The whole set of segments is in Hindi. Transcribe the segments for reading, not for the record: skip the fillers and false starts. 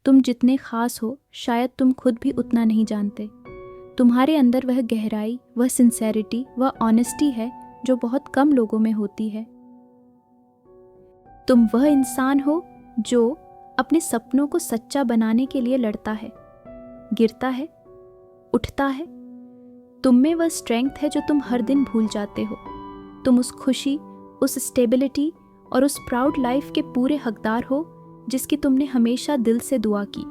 तुम जितने खास हो शायद तुम खुद भी उतना नहीं जानते। तुम्हारे अंदर वह गहराई, वह सिंसेरिटी, वह ऑनेस्टी है जो बहुत कम लोगों में होती है। तुम वह इंसान हो जो अपने सपनों को सच्चा बनाने के लिए लड़ता है, गिरता है, उठता है। तुम में वह स्ट्रेंथ है जो तुम हर दिन भूल जाते हो। तुम उस खुशी, उस स्टेबिलिटी और उस प्राउड लाइफ के पूरे हकदार हो जिसकी तुमने हमेशा दिल से दुआ की।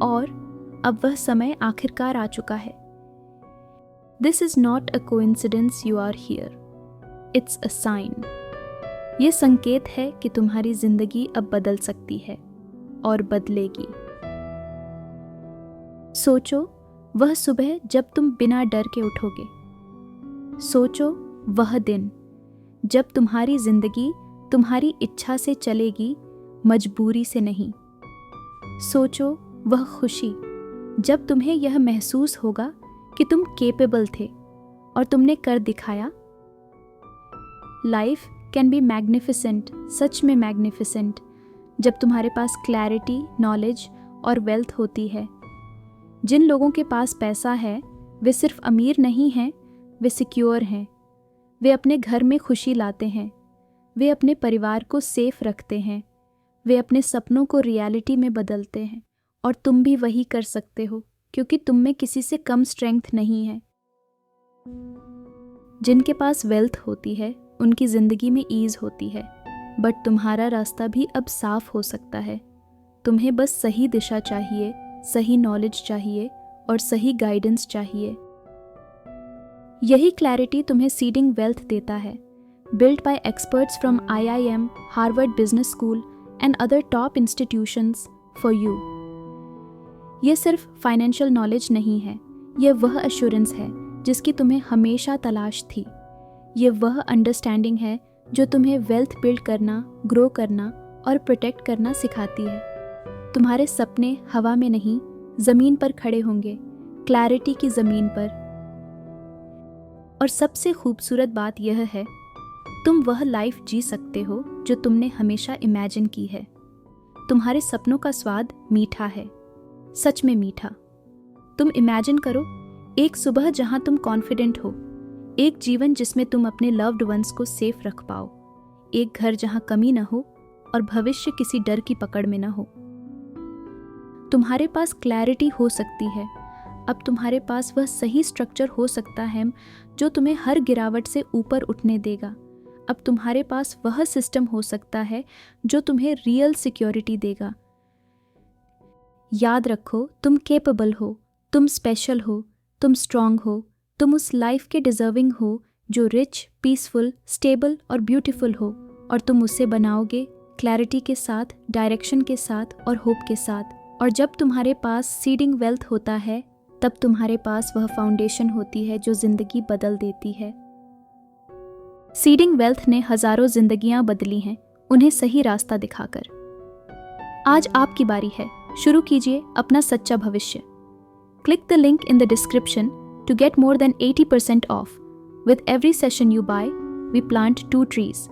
और अब वह समय आखिरकार आ चुका है। This is not a coincidence you are here, it's a sign. ये संकेत है कि तुम्हारी जिंदगी अब बदल सकती है और बदलेगी। सोचो वह सुबह जब तुम बिना डर के उठोगे। सोचो वह दिन जब तुम्हारी जिंदगी तुम्हारी इच्छा से चलेगी, मजबूरी से नहीं। सोचो वह खुशी जब तुम्हें यह महसूस होगा कि तुम केपेबल थे और तुमने कर दिखाया। लाइफ कैन बी मैग्निफिसेंट, सच में मैग्निफिसेंट, जब तुम्हारे पास क्लैरिटी, नॉलेज और वेल्थ होती है। जिन लोगों के पास पैसा है वे सिर्फ अमीर नहीं हैं, वे सिक्योर हैं। वे अपने घर में खुशी लाते हैं, वे अपने परिवार को सेफ रखते हैं, वे अपने सपनों को रियलिटी में बदलते हैं। और तुम भी वही कर सकते हो क्योंकि तुम में किसी से कम स्ट्रेंथ नहीं है। जिनके पास वेल्थ होती है उनकी ज़िंदगी में ईज़ होती है, बट तुम्हारा रास्ता भी अब साफ हो सकता है। तुम्हें बस सही दिशा चाहिए, सही नॉलेज चाहिए और सही गाइडेंस चाहिए। यही क्लैरिटी तुम्हें सीडिंग वेल्थ देता है, built by experts from IIM, Harvard Business School and other top institutions for you। ये सिर्फ फाइनेंशियल नॉलेज नहीं है, यह वह एश्योरेंस है जिसकी तुम्हें हमेशा तलाश थी। ये वह अंडरस्टैंडिंग है जो तुम्हें वेल्थ बिल्ड करना, ग्रो करना और प्रोटेक्ट करना सिखाती है। तुम्हारे सपने हवा में नहीं, ज़मीन पर खड़े होंगे, क्लैरिटी की ज़मीन पर। और सबसे खूबसूरत बात यह है, तुम वह लाइफ जी सकते हो जो तुमने हमेशा इमेजिन की है। तुम्हारे सपनों का स्वाद मीठा है, सच में मीठा। तुम इमेजिन करो एक सुबह जहां तुम कॉन्फिडेंट हो, एक जीवन जिसमें तुम अपने लव्ड वंस को सेफ रख पाओ, एक घर जहां कमी न हो और भविष्य किसी डर की पकड़ में न हो। तुम्हारे पास क्लैरिटी हो सकती है, अब तुम्हारे पास वह सही स्ट्रक्चर हो सकता है जो तुम्हें हर गिरावट से ऊपर उठने देगा। अब तुम्हारे पास वह सिस्टम हो सकता है जो तुम्हें रियल सिक्योरिटी देगा। याद रखो, तुम केपेबल हो, तुम स्पेशल हो, तुम स्ट्रांग हो, तुम उस लाइफ के डिजर्विंग हो जो रिच, पीसफुल, स्टेबल और ब्यूटीफुल हो। और तुम उसे बनाओगे क्लैरिटी के साथ, डायरेक्शन के साथ और होप के साथ। और जब तुम्हारे पास सीडिंग वेल्थ होता है तब तुम्हारे पास वह फाउंडेशन होती है जो जिंदगी बदल देती है। सीडिंग वेल्थ ने हजारों जिंदगियां बदली हैं, उन्हें सही रास्ता दिखाकर। आज आपकी बारी है, शुरू कीजिए अपना सच्चा भविष्य। Click the link in the description to get more than 80% off. With every session you buy, we plant 2 trees.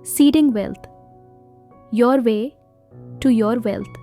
Seeding wealth. Your way to your wealth.